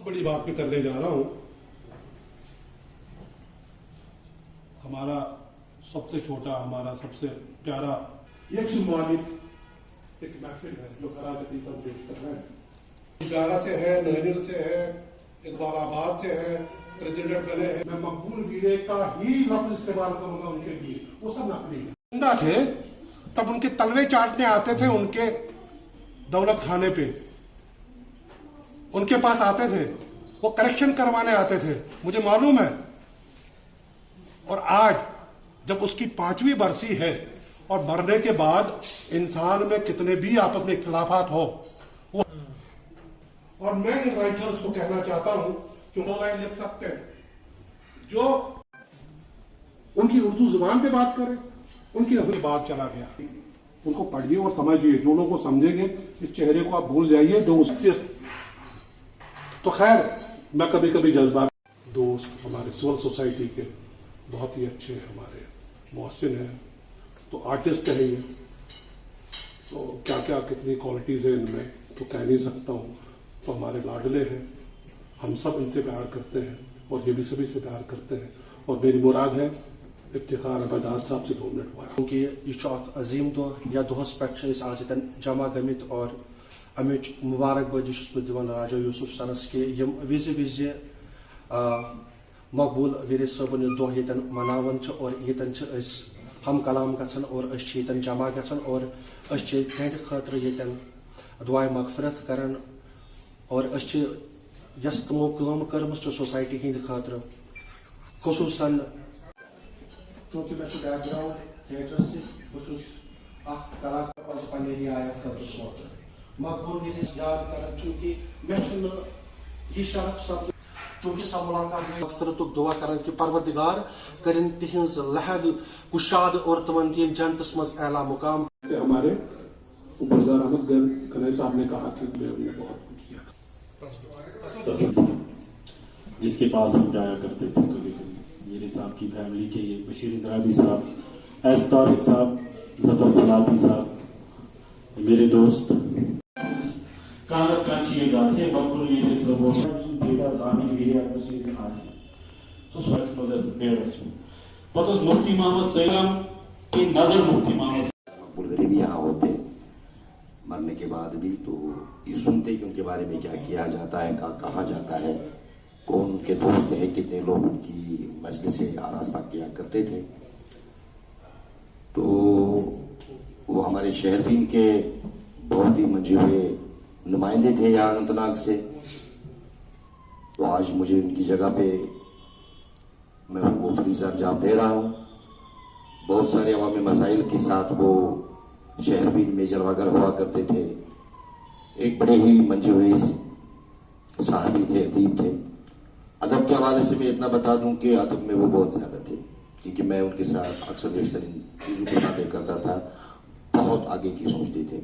بڑی بات میں کرنے جا رہا ہوں. ہمارا سب سے چھوٹا، ہمارا سب سے پیارا ایک سمبولک ایک محفل ہے جو خراج عقیدت پیش کر رہے ہیں. گارا سے ہے، نینل سے ہے، اقبال آباد سے ہے، پریزیڈنٹ بنے ہیں. میں مقبول ویرے کا ہی لفظ استعمال کروں گا ان کے لیے. وہ سب نقلی ہیں. زندہ تھے تب ان کے تلوے چاٹنے آتے تھے ان کے دولت خانے پہ، ان کے پاس آتے تھے، وہ کریکشن کروانے آتے تھے، مجھے معلوم ہے. اور آج جب اس کی 5ویں برسی ہے اور مرنے کے بعد انسان میں کتنے بھی آپس میں اختلافات ہو، اور میں ان رائٹرز کو کہنا چاہتا ہوں کہ وہ لائن لکھ سکتے ہیں جو ان کی اردو زبان پہ بات کریں. ان کی اپنی بات چلا گیا، ان کو پڑھیے اور سمجھیے. جو لوگ کو سمجھیں گے اس چہرے کو آپ بھول جائیے جو اس سے. تو خیر، میں کبھی کبھی جذبات دوست ہمارے سول سوسائٹی کے بہت ہی اچھے ہمارے محسن ہیں، تو آرٹسٹ ہیں یہ، تو کیا کیا کتنی کوالٹیز ہیں ان میں تو کہہ نہیں سکتا ہوں. تو ہمارے لاڈلے ہیں، ہم سب ان سے پیار کرتے ہیں اور یہ بھی سبھی سے پیار کرتے ہیں. اور میری مراد ہے افتخار عبدال صاحب سے 2 منٹ ہوا کیونکہ یہ عظیم دہ یا دہس پہ آج جمع گمت اور امچ مبارکبادی دان راجا یوسف سنس کہ وز مقبول ویر صبن یہ دہ یتن مناون اور یتن ہم کلام گھن اور یتن جمع گھن اور تہند خاطر یتن دعائے مغفرت کران اور یس تمو کام کرم سوسائٹی ہند خاطر خصوصاً چونکہ میں بیک گراؤنڈ تھیٹر سے بہت کلاکار پنہ رعایت خاطر سوچان مقبول ویرس یاد کران چونکہ میں یہ شرف سب چونکہ سب ملاقات مغفرت دعا کران کہ پروردگار کرن تہذ لحد کشاد اور تمن دین جنتس مز اعلیٰ مقام. ہمارے برزار احمد گنئی صاحب نے کہا کہ میں نے بہت کچھ کیا. جس کے پاس ہم جایا کرتے تھے کبھی کبھی میرے صاحب کی فیملی کے یہ بشیر اندرابی صاحب، ایس طارق صاحب، ظفر سلاطی صاحب، میرے دوست کانت کانچی گاتے مقبول ویرے صبح بیٹا زامین ویرے مسجد آج سوس ویس مزر بیرس پتہ مفتی محمد سیلام کی نظر مفتی محمد مقبول ویرے بھی یہاں ہوتے مرنے کے بعد بھی، تو یہ سنتے کہ ان کے بارے میں کیا کیا جاتا ہے، کہا جاتا ہے، کون کے دوست ہیں، کتنے لوگ ان کی مجلس سے آراستہ کیا کرتے تھے. تو وہ ہمارے شہر دین کے بہت ہی منجے ہوئے نمائندے تھے یہاں اننت ناگ سے. تو آج مجھے ان کی جگہ پہ میں وہ فریضہ انجام دے رہا ہوں. بہت سارے عوامی مسائل کے ساتھ وہ شہر دین میں جلوگر ہوا کرتے تھے. ایک بڑے ہی منجے ہوئے صحافی تھے، ادیب تھے. ادب کے حوالے سے میں اتنا بتا دوں کہ ادب میں وہ بہت زیادہ تھے، کیونکہ میں ان کے ساتھ اکثر بیشتر ان چیزوں کی باتیں کرتا تھا. بہت آگے کی سوچتے تھے،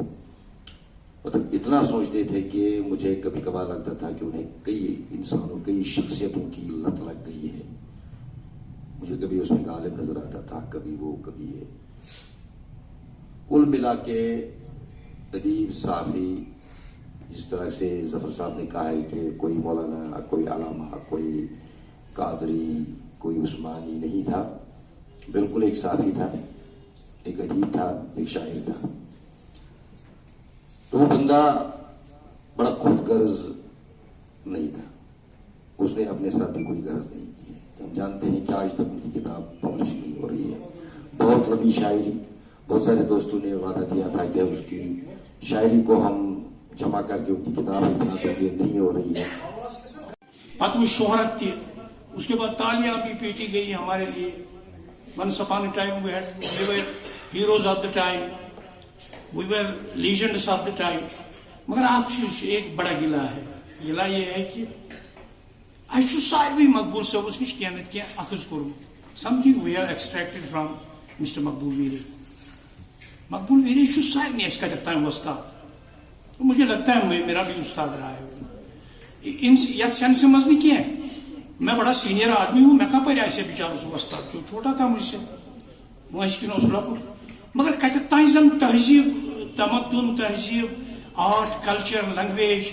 مطلب اتنا سوچتے تھے کہ مجھے کبھی کبھار لگتا تھا کہ انہیں کئی انسانوں، کئی شخصیتوں کی لت لگ گئی ہے. مجھے کبھی اس میں غالب نظر آتا تھا، کبھی وہ کبھی یہ. کل ملا کے ادیب، صحافی، جس طرح سے ظفر صاحب نے کہا ہے کہ کوئی مولانا، کوئی علامہ، کوئی قادری، کوئی عثمانی نہیں تھا. بالکل ایک صحافی تھا، ایک ادیب تھا، ایک شاعر تھا. تو وہ بندہ بڑا خود غرض نہیں تھا. اس نے اپنے ساتھ بھی کوئی غرض نہیں کی ہے. ہم جانتے ہیں کہ آج تک ان کی کتاب پبلش نہیں ہو رہی ہے. بہت لمبی شاعری، بہت سارے دوستوں نے وعدہ دیا تھا کہ اس کی شاعری کو ہم جمع کر کے ان کی کتاب بنا کر کے نہیں ہو رہی ہے. پتہ وہ شہرت تھی، اس کے بعد تالیاں بھی پیٹی گئی ہمارے لیے. Once upon a time we were heroes of the time, we were legends of the time. مگر آپ ایک بڑا گلا ہے. گلا یہ ہے کہ اچھا ساروی مقبول صبس نش کی اخذ کورمت. Something we have extracted from Mr Maqbool ویرے. مقبول ویرے سارے اس کتھ تام وستاد. مجھے لگتا ہے میرا بھی استاد رہا ہے یتھ سینس مز نہیں کی. میں بڑا سینئر آدمی ہوں، میں کہاں پر ایسے بیچارہ سو استاد جو چھوٹا تھا مجھ سے، مشکل اس لکٹ. مگر کتھ تام زن تہذیب، تمدن، تہذیب، آرٹ، کلچر، لینگویج،